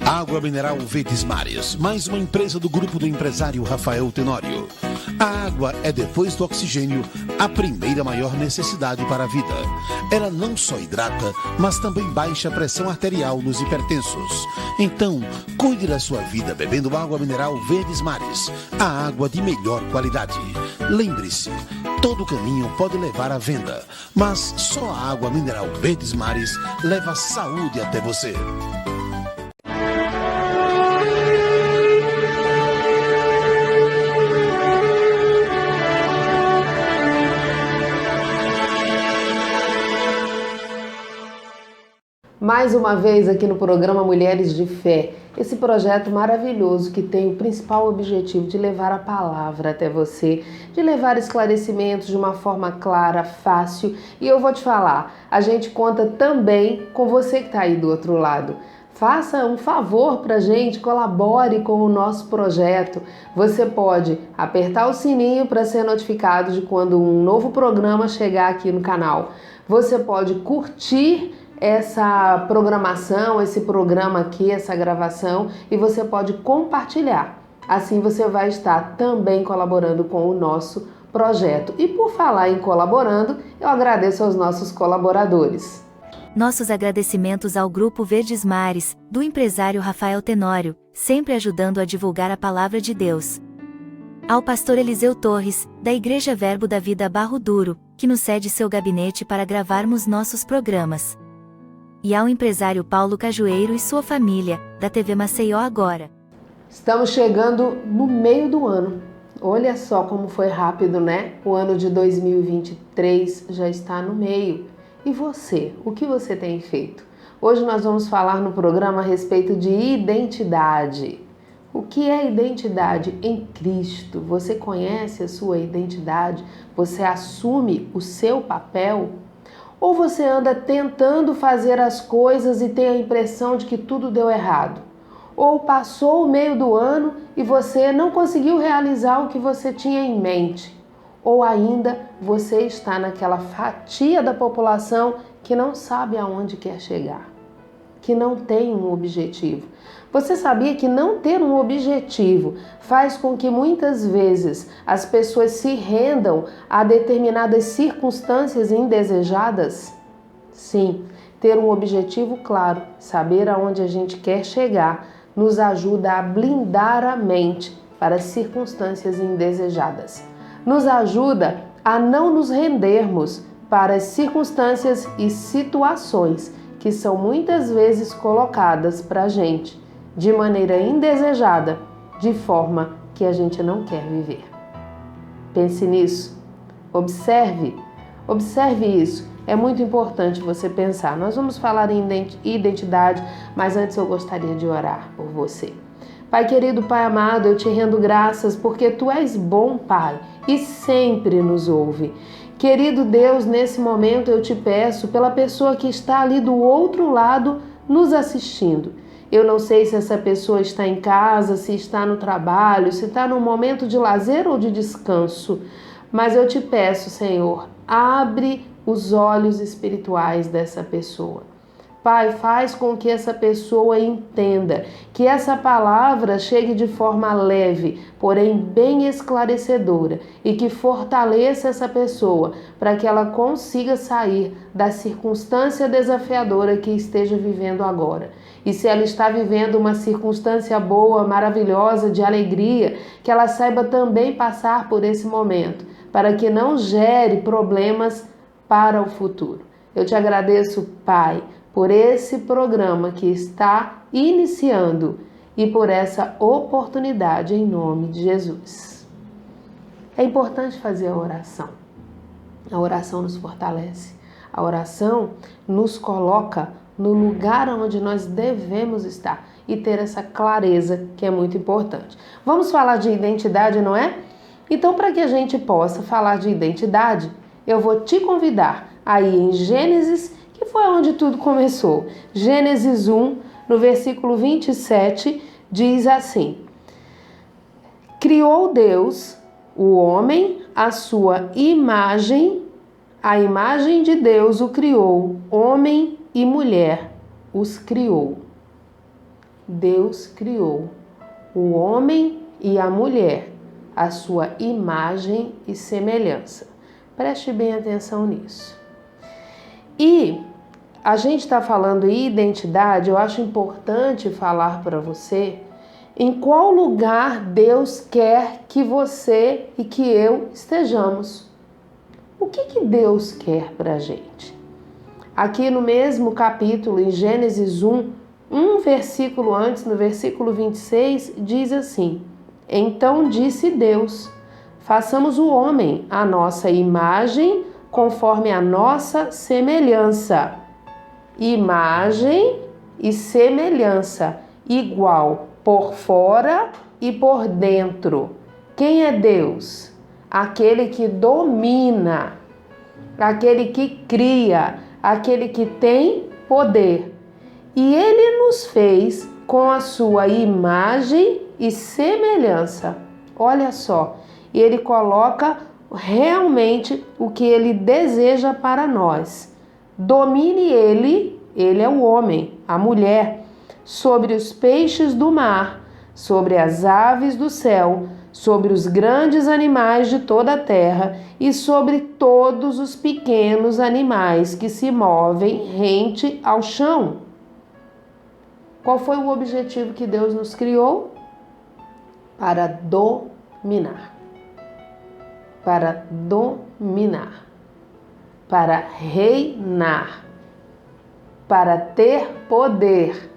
Água mineral Verdes Mares, mais uma empresa do grupo do empresário Rafael Tenório. A água é, depois do oxigênio, a primeira maior necessidade para a vida. Ela não só hidrata, mas também baixa a pressão arterial nos hipertensos. Então, cuide da sua vida bebendo água mineral Verdes Mares, a água de melhor qualidade. Lembre-se, todo caminho pode levar à venda, mas só a água mineral Verdes Mares leva saúde até você. Mais uma vez aqui no programa Mulheres de Fé, esse projeto maravilhoso que tem o principal objetivo de levar a palavra até você, de levar esclarecimentos de uma forma clara, fácil. E eu vou te falar, a gente conta também com você que está aí do outro lado. Faça um favor para a gente, colabore com o nosso projeto. Você pode apertar o sininho para ser notificado de quando um novo programa chegar aqui no canal. Você pode curtir essa programação, esse programa aqui, essa gravação, e você pode compartilhar. Assim você vai estar também colaborando com o nosso projeto. E por falar em colaborando, eu agradeço aos nossos colaboradores. Nossos agradecimentos ao Grupo Verdes Mares, do empresário Rafael Tenório, sempre ajudando a divulgar a palavra de Deus. Ao pastor Eliseu Torres, da Igreja Verbo da Vida Barro Duro, que nos cede seu gabinete para gravarmos nossos programas. E ao empresário Paulo Cajueiro e sua família, da TV Maceió Agora. Estamos chegando no meio do ano. Olha só como foi rápido, né? O ano de 2023 já está no meio. E você, o que você tem feito? Hoje nós vamos falar no programa a respeito de identidade. O que é identidade em Cristo? Você conhece a sua identidade? Você assume o seu papel? Ou você anda tentando fazer as coisas e tem a impressão de que tudo deu errado? Ou passou o meio do ano e você não conseguiu realizar o que você tinha em mente? Ou ainda você está naquela fatia da população que não sabe aonde quer chegar, que não tem um objetivo. Você sabia que não ter um objetivo faz com que muitas vezes as pessoas se rendam a determinadas circunstâncias indesejadas? Sim, ter um objetivo claro, saber aonde a gente quer chegar, nos ajuda a blindar a mente para as circunstâncias indesejadas. Nos ajuda a não nos rendermos para as circunstâncias e situações que são muitas vezes colocadas para a gente de maneira indesejada, de forma que a gente não quer viver. Pense nisso, observe isso. É muito importante você pensar. Nós vamos falar em identidade, mas antes eu gostaria de orar por você. Pai querido, Pai amado, eu te rendo graças porque Tu és bom, Pai, e sempre nos ouve. Querido Deus, nesse momento eu te peço pela pessoa que está ali do outro lado nos assistindo. Eu não sei se essa pessoa está em casa, se está no trabalho, se está num momento de lazer ou de descanso, mas eu te peço, Senhor, abre os olhos espirituais dessa pessoa. Pai, faz com que essa pessoa entenda, que essa palavra chegue de forma leve, porém bem esclarecedora, e que fortaleça essa pessoa para que ela consiga sair da circunstância desafiadora que esteja vivendo agora. E se ela está vivendo uma circunstância boa, maravilhosa, de alegria, que ela saiba também passar por esse momento, para que não gere problemas para o futuro. Eu te agradeço, Pai, por esse programa que está iniciando e por essa oportunidade em nome de Jesus. É importante fazer a oração. A oração nos fortalece. A oração nos coloca no lugar onde nós devemos estar e ter essa clareza que é muito importante. Vamos falar de identidade, não é? Então, para que a gente possa falar de identidade, eu vou te convidar aí em Gênesis, que foi onde tudo começou. Gênesis 1, no versículo 27, diz assim: Criou Deus o homem à sua imagem, a imagem de Deus o criou, homem e mulher os criou. Deus criou o homem e a mulher, a sua imagem e semelhança. Preste bem atenção nisso. E a gente está falando em identidade, eu acho importante falar para você em qual lugar Deus quer que você e que eu estejamos. O que Deus quer para a gente? Aqui no mesmo capítulo, em Gênesis 1, um versículo antes, no versículo 26, diz assim: Então disse Deus, façamos o homem à nossa imagem, conforme a nossa semelhança. Imagem e semelhança, igual por fora e por dentro. Quem é Deus? Aquele que domina, aquele que cria, aquele que tem poder. E Ele nos fez com a sua imagem e semelhança. Olha só, e Ele coloca realmente o que Ele deseja para nós. Domine ele é o homem, a mulher, sobre os peixes do mar, sobre as aves do céu, sobre os grandes animais de toda a terra e sobre todos os pequenos animais que se movem rente ao chão. Qual foi o objetivo que Deus nos criou? Para dominar. Para dominar. Para reinar. Para ter poder.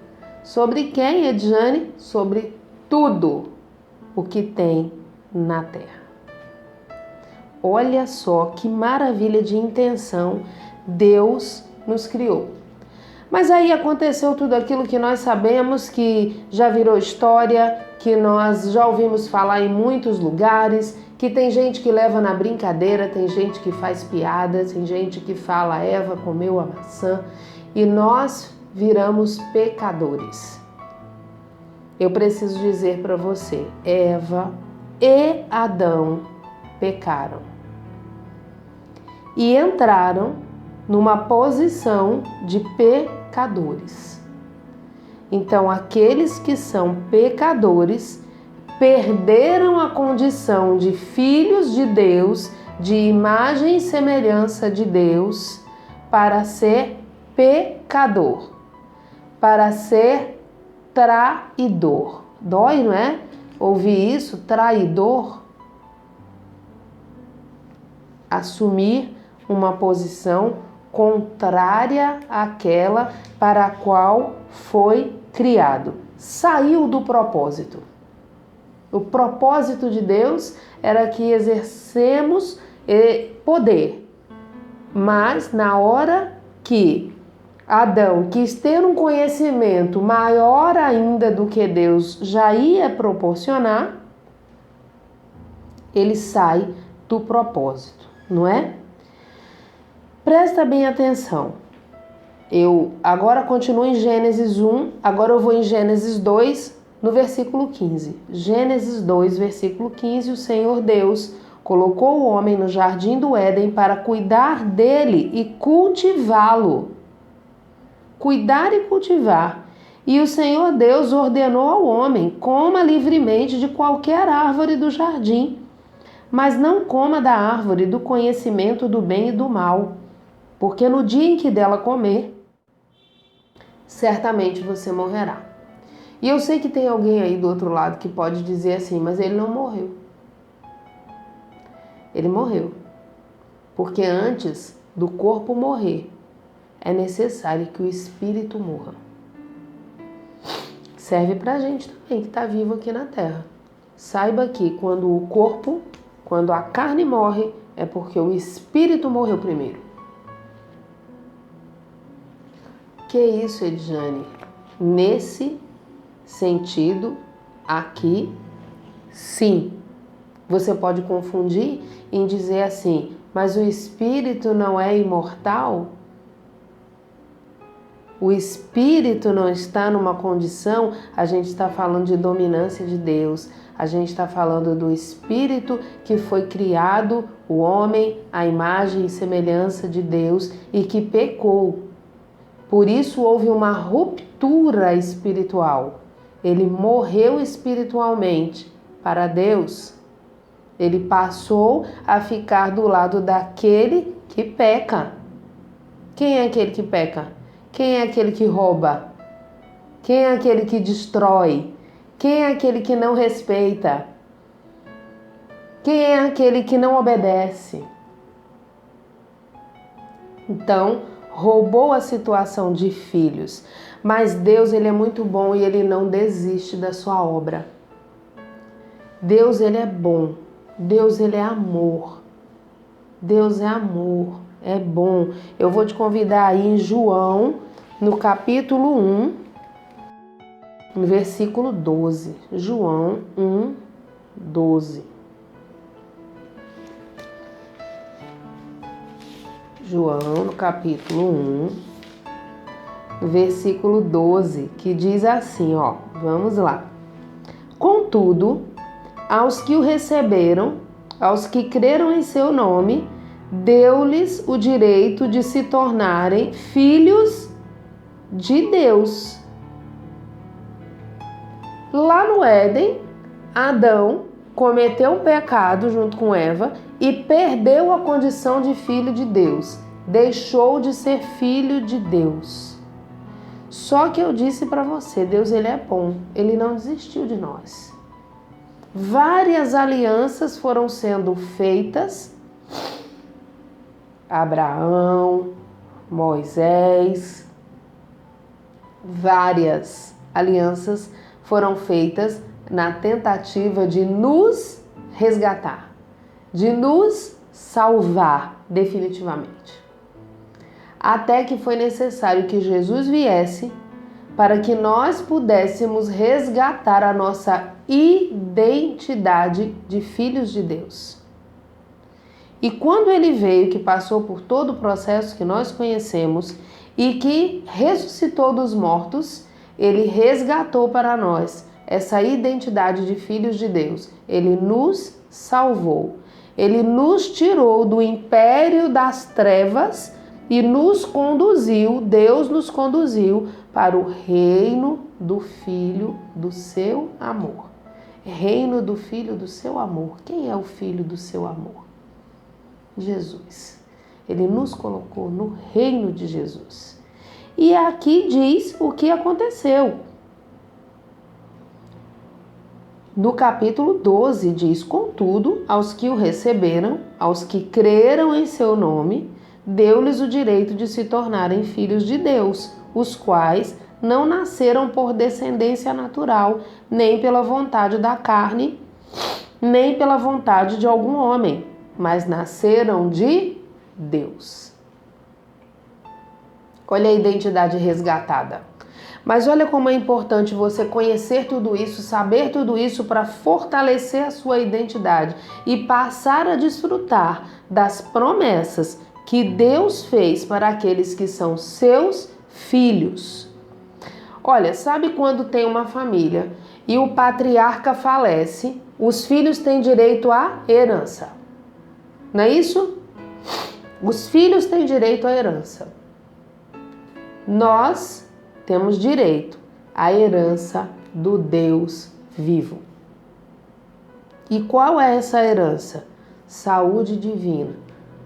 Sobre quem, Edjane? Sobre tudo o que tem na terra. Olha só que maravilha de intenção Deus nos criou. Mas aí aconteceu tudo aquilo que nós sabemos, que já virou história, que nós já ouvimos falar em muitos lugares, que tem gente que leva na brincadeira, tem gente que faz piada, tem gente que fala Eva comeu a maçã, e nós viramos pecadores. Eu preciso dizer para você, Eva e Adão pecaram e entraram numa posição de pecadores. Então, aqueles que são pecadores perderam a condição de filhos de Deus, de imagem e semelhança de Deus, para ser pecador, para ser traidor. Dói, não é? Ouvir isso, traidor. Assumir uma posição contrária àquela para a qual foi criado. Saiu do propósito. O propósito de Deus era que exercemos poder. Mas na hora que Adão quis ter um conhecimento maior ainda do que Deus já ia proporcionar, ele sai do propósito, não é? Presta bem atenção. Eu agora continuo em Gênesis 1, agora eu vou em Gênesis 2, no versículo 15. Gênesis 2, versículo 15, o Senhor Deus colocou o homem no jardim do Éden para cuidar dele e cultivá-lo. Cuidar e cultivar. E o Senhor Deus ordenou ao homem: coma livremente de qualquer árvore do jardim, mas não coma da árvore do conhecimento do bem e do mal, porque no dia em que dela comer, certamente você morrerá. E eu sei que tem alguém aí do outro lado que pode dizer assim, mas ele não morreu. Ele morreu. Porque antes do corpo morrer, é necessário que o espírito morra. Serve pra gente também que está vivo aqui na terra. Saiba que quando o corpo, quando a carne morre, é porque o espírito morreu primeiro. Que isso, Edjane? Nesse sentido aqui, sim. Você pode confundir em dizer assim, mas o espírito não é imortal? O espírito não está numa condição, a gente está falando de dominância de Deus, a gente está falando do espírito que foi criado, o homem, a imagem e semelhança de Deus e que pecou. Por isso houve uma ruptura espiritual. ele morreu espiritualmente para Deus, ele passou a ficar do lado daquele que peca. Quem é aquele que peca? Quem é aquele que rouba? Quem é aquele que destrói? Quem é aquele que não respeita? Quem é aquele que não obedece? Então, roubou a situação de filhos. Mas Deus, ele é muito bom e ele não desiste da sua obra. Deus, ele é bom. Deus, ele é amor. Deus é amor, é bom. Eu vou te convidar aí em João, no capítulo 1, no versículo 12. João 1, 12. João, no capítulo 1, versículo 12, que diz assim, ó, vamos lá. Contudo, aos que o receberam, aos que creram em seu nome, deu-lhes o direito de se tornarem filhos de Deus. Lá no Éden, Adão cometeu um pecado junto com Eva e perdeu a condição de filho de Deus. Deixou de ser filho de Deus. Só que eu disse para você, Deus, ele é bom, ele não desistiu de nós. Várias alianças foram sendo feitas. Abraão, Moisés, várias alianças foram feitas na tentativa de nos resgatar, de nos salvar definitivamente. Até que foi necessário que Jesus viesse para que nós pudéssemos resgatar a nossa identidade de filhos de Deus. E quando ele veio, que passou por todo o processo que nós conhecemos e que ressuscitou dos mortos, ele resgatou para nós essa identidade de filhos de Deus. Ele nos salvou. Ele nos tirou do império das trevas e nos conduziu, Deus nos conduziu para o reino do Filho do seu amor. Reino do Filho do seu amor. Quem é o Filho do seu amor? Jesus. Ele nos colocou no reino de Jesus. E aqui diz o que aconteceu. No capítulo 12 diz: contudo, aos que o receberam, aos que creram em seu nome, deu-lhes o direito de se tornarem filhos de Deus, os quais não nasceram por descendência natural, nem pela vontade da carne, nem pela vontade de algum homem, mas nasceram de Deus. Olha a identidade resgatada. Mas olha como é importante você conhecer tudo isso, saber tudo isso para fortalecer a sua identidade e passar a desfrutar das promessas que Deus fez para aqueles que são seus filhos. Olha, sabe quando tem uma família e o patriarca falece, os filhos têm direito à herança. Não é isso? Os filhos têm direito à herança. Nós temos direito à herança do Deus vivo. E qual é essa herança? Saúde divina,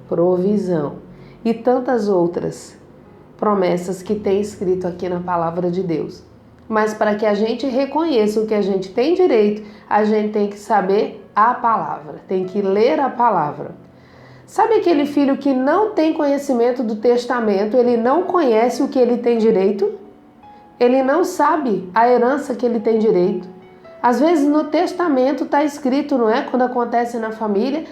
provisão e tantas outras promessas que tem escrito aqui na palavra de Deus. Mas para que a gente reconheça o que a gente tem direito, a gente tem que saber a palavra, tem que ler a palavra. Sabe aquele filho que não tem conhecimento do testamento, ele não conhece o que ele tem direito? Ele não sabe a herança que ele tem direito. Às vezes no testamento está escrito, não é? Quando acontece na família,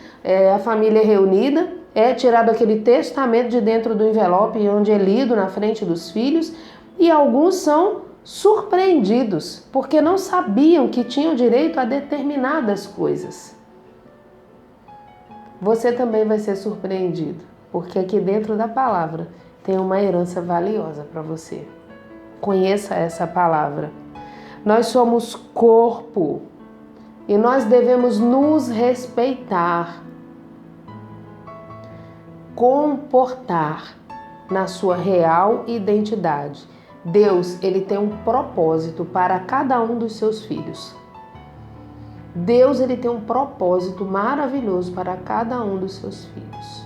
a família é reunida, é tirado aquele testamento de dentro do envelope, onde é lido na frente dos filhos, e alguns são surpreendidos, porque não sabiam que tinham direito a determinadas coisas. Você também vai ser surpreendido, porque aqui dentro da palavra tem uma herança valiosa para você. Conheça essa palavra. Nós somos corpo e nós devemos nos respeitar, comportar na sua real identidade. Deus, ele tem um propósito para cada um dos seus filhos. Deus, ele tem um propósito maravilhoso para cada um dos seus filhos.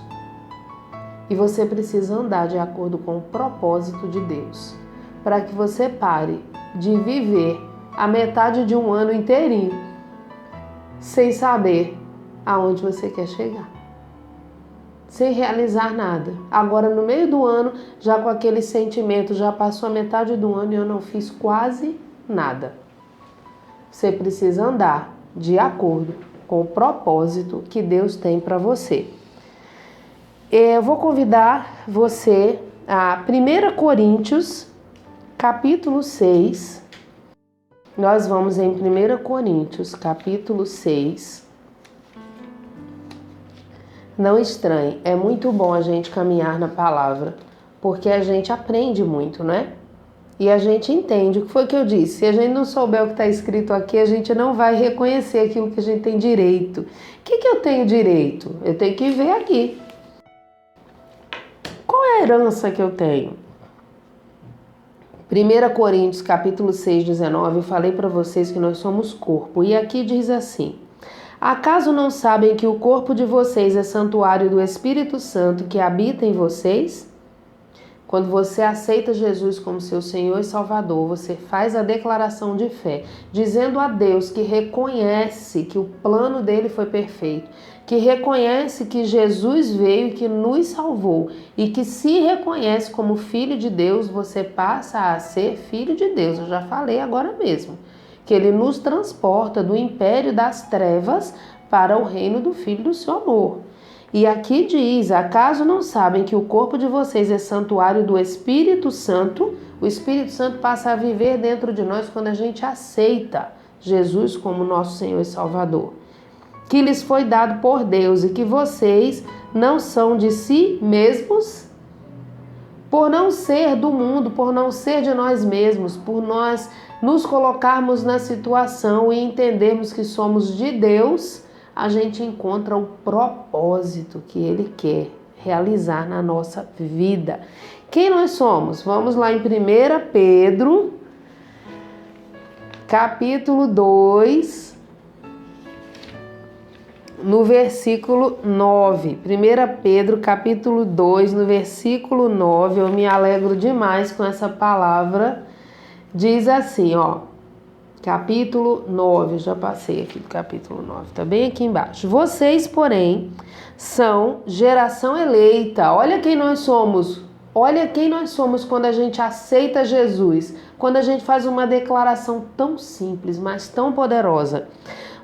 E você precisa andar de acordo com o propósito de Deus, para que você pare de viver a metade de um ano inteirinho sem saber aonde você quer chegar, sem realizar nada. Agora, no meio do ano, já com aquele sentimento, já passou a metade do ano e eu não fiz quase nada. Você precisa andar de acordo com o propósito que Deus tem para você. Eu vou convidar você a 1 Coríntios, capítulo 6. Nós vamos em 1 Coríntios, capítulo 6. Não estranhe, é muito bom a gente caminhar na palavra, porque a gente aprende muito, né? E a gente entende o que foi que eu disse. Se a gente não souber o que está escrito aqui, a gente não vai reconhecer aquilo que a gente tem direito. O que eu tenho direito? Eu tenho que ver aqui. Qual é a herança que eu tenho? 1 Coríntios, capítulo 6, 19, eu falei para vocês que nós somos corpo. E aqui diz assim: acaso não sabem que o corpo de vocês é santuário do Espírito Santo que habita em vocês? Quando você aceita Jesus como seu Senhor e Salvador, você faz a declaração de fé, dizendo a Deus que reconhece que o plano dele foi perfeito, que reconhece que Jesus veio e que nos salvou, e que se reconhece como filho de Deus, você passa a ser filho de Deus. Eu já falei agora mesmo, que ele nos transporta do império das trevas para o reino do Filho do seu amor. E aqui diz: acaso não sabem que o corpo de vocês é santuário do Espírito Santo? O Espírito Santo passa a viver dentro de nós quando a gente aceita Jesus como nosso Senhor e Salvador. Que lhes foi dado por Deus e que vocês não são de si mesmos, por não ser do mundo, por não ser de nós mesmos, por nós nos colocarmos na situação e entendermos que somos de Deus, a gente encontra o propósito que Ele quer realizar na nossa vida. Quem nós somos? Vamos lá em 1 Pedro, capítulo 2, no versículo 9. 1 Pedro, capítulo 2, no versículo 9, eu me alegro demais com essa palavra. Diz assim, ó. Capítulo 9, eu já passei aqui do capítulo 9, tá bem aqui embaixo. Vocês, porém, são geração eleita. Olha quem nós somos. Olha quem nós somos quando a gente aceita Jesus. Quando a gente faz uma declaração tão simples, mas tão poderosa.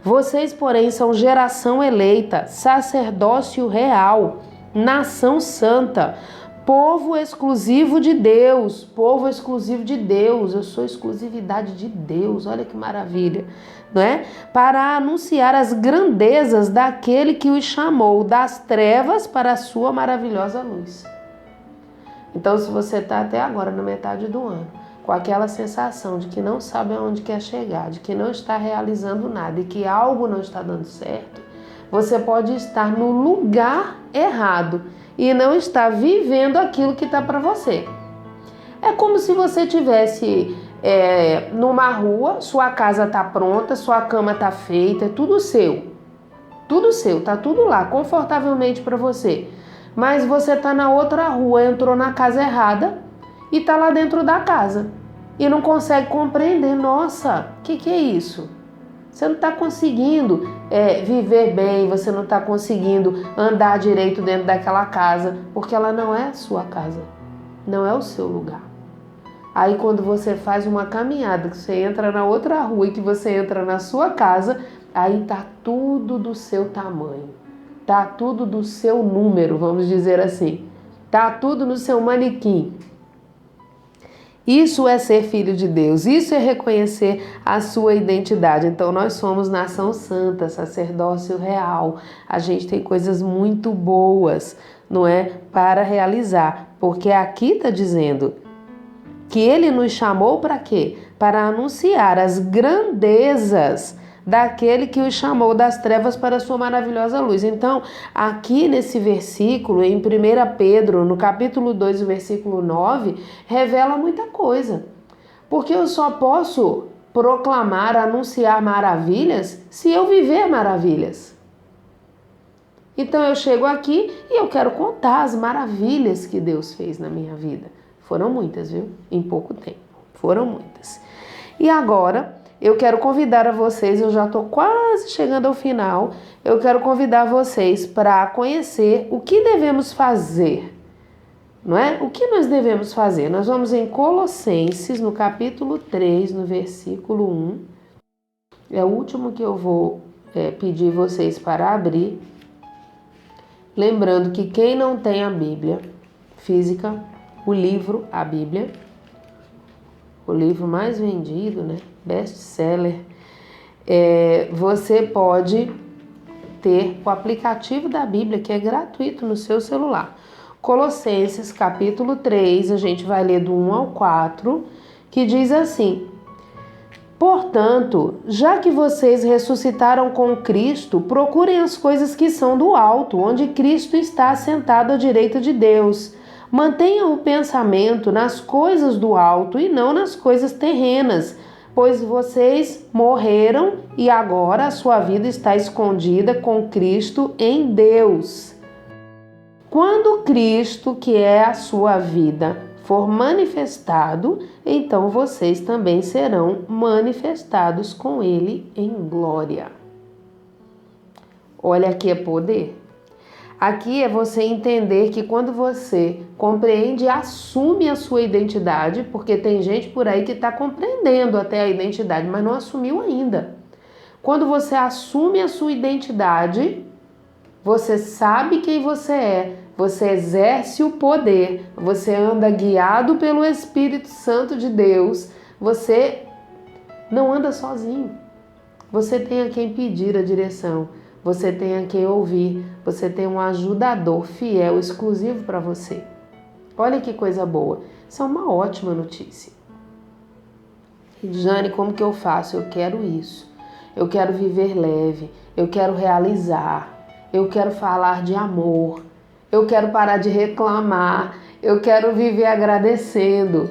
Vocês, porém, são geração eleita, sacerdócio real, nação santa, povo exclusivo de Deus, povo exclusivo de Deus. Eu sou exclusividade de Deus, olha que maravilha, não é? Para anunciar as grandezas daquele que os chamou das trevas para a sua maravilhosa luz. Então, se você está até agora, na metade do ano, com aquela sensação de que não sabe aonde quer chegar, de que não está realizando nada e que algo não está dando certo, você pode estar no lugar errado e não está vivendo aquilo que está para você. É como se você estivesse numa rua, sua casa está pronta, sua cama está feita, é tudo seu, está tudo lá, confortavelmente para você. Mas você está na outra rua, entrou na casa errada e está lá dentro da casa e não consegue compreender. Nossa, o que é isso? Você não está conseguindo viver bem, você não está conseguindo andar direito dentro daquela casa, porque ela não é a sua casa, não é o seu lugar. Aí quando você faz uma caminhada, que você entra na outra rua e que você entra na sua casa, aí está tudo do seu tamanho, está tudo do seu número, vamos dizer assim, está tudo no seu manequim. Isso é ser filho de Deus, isso é reconhecer a sua identidade. Então nós somos nação santa, sacerdócio real. A gente tem coisas muito boas, não é? Para realizar. Porque aqui está dizendo que Ele nos chamou para quê? Para anunciar as grandezas daquele que os chamou das trevas para a sua maravilhosa luz. Então, aqui nesse versículo, em 1 Pedro, no capítulo 2, o versículo 9, revela muita coisa. Porque eu só posso proclamar, anunciar maravilhas se eu viver maravilhas. Então eu chego aqui e eu quero contar as maravilhas que Deus fez na minha vida. Foram muitas, viu? Em pouco tempo. Foram muitas. E agora eu quero convidar a vocês, eu já estou quase chegando ao final, eu quero convidar vocês para conhecer o que devemos fazer. Não é? O que nós devemos fazer? Nós vamos em Colossenses, no capítulo 3, no versículo 1. É o último que eu vou pedir vocês para abrir. Lembrando que quem não tem a Bíblia física, o livro, a Bíblia, o livro mais vendido, né? Best-seller, você pode ter o aplicativo da Bíblia, que é gratuito no seu celular. Colossenses capítulo 3, a gente vai ler do 1 ao 4, que diz assim: portanto, já que vocês ressuscitaram com Cristo, procurem as coisas que são do alto, onde Cristo está assentado à direita de Deus. Mantenham o pensamento nas coisas do alto e não nas coisas terrenas, pois vocês morreram e agora a sua vida está escondida com Cristo em Deus. Quando Cristo, que é a sua vida, for manifestado, então vocês também serão manifestados com Ele em glória. Olha, aqui é poder. Aqui é você entender que quando você compreende e assume a sua identidade, porque tem gente por aí que está compreendendo até a identidade, mas não assumiu ainda. Quando você assume a sua identidade, você sabe quem você exerce o poder, você anda guiado pelo Espírito Santo de Deus, você não anda sozinho. Você tem a quem pedir a direção, você tem a quem ouvir, você tem um ajudador fiel, exclusivo para você. Olha que coisa boa, isso é uma ótima notícia. Jane, como que eu faço? Eu quero isso, eu quero viver leve, eu quero realizar. Eu quero falar de amor, eu quero parar de reclamar, eu quero viver agradecendo.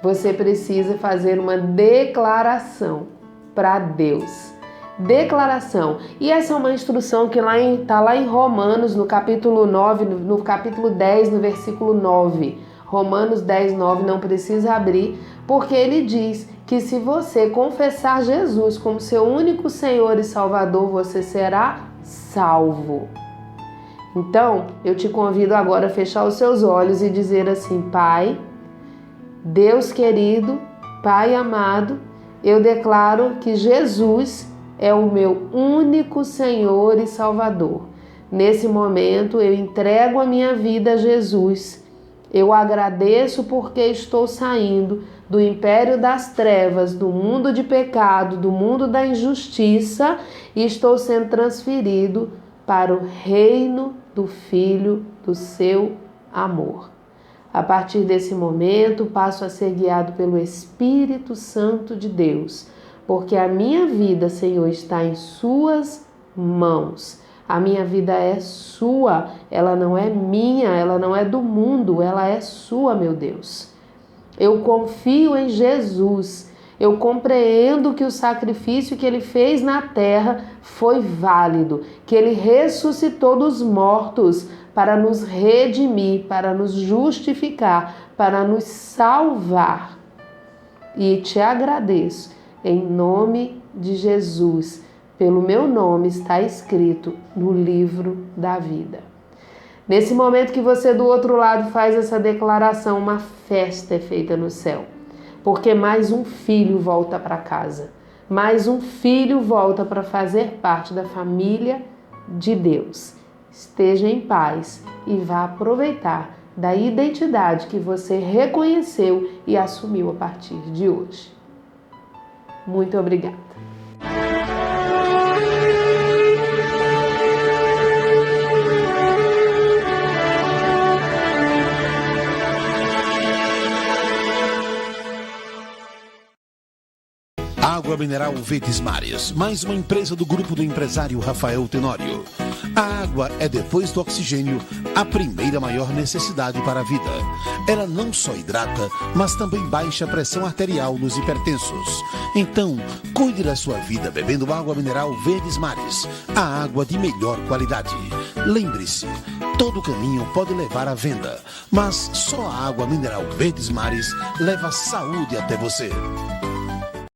Você precisa fazer uma declaração para Deus. Declaração. E essa é uma instrução que está lá em Romanos, no capítulo 9, no capítulo 10, no versículo 9. Romanos 10, 9, não precisa abrir, porque ele diz que se você confessar Jesus como seu único Senhor e Salvador, você será salvo. Então, eu te convido agora a fechar os seus olhos e dizer assim: Pai, Deus querido, Pai amado, eu declaro que Jesus é o meu único Senhor e Salvador. Nesse momento, eu entrego a minha vida a Jesus. Eu agradeço porque estou saindo do império das trevas, do mundo de pecado, do mundo da injustiça e estou sendo transferido para o reino do Filho do seu amor. A partir desse momento, passo a ser guiado pelo Espírito Santo de Deus, porque a minha vida, Senhor, está em suas mãos. A minha vida é sua, ela não é minha, ela não é do mundo, ela é sua, meu Deus. Eu confio em Jesus, eu compreendo que o sacrifício que ele fez na terra foi válido, que ele ressuscitou dos mortos para nos redimir, para nos justificar, para nos salvar. E te agradeço, em nome de Jesus. Pelo meu nome está escrito no livro da vida. Nesse momento que você do outro lado faz essa declaração, uma festa é feita no céu. Porque mais um filho volta para casa. Mais um filho volta para fazer parte da família de Deus. Esteja em paz e vá aproveitar da identidade que você reconheceu e assumiu a partir de hoje. Muito obrigada. Água mineral Verdes Mares, mais uma empresa do grupo do empresário Rafael Tenório. A água é, depois do oxigênio, a primeira maior necessidade para a vida. Ela não só hidrata, mas também baixa a pressão arterial nos hipertensos. Então, cuide da sua vida bebendo água mineral Verdes Mares, a água de melhor qualidade. Lembre-se, todo caminho pode levar à venda, mas só a água mineral Verdes Mares leva saúde até você.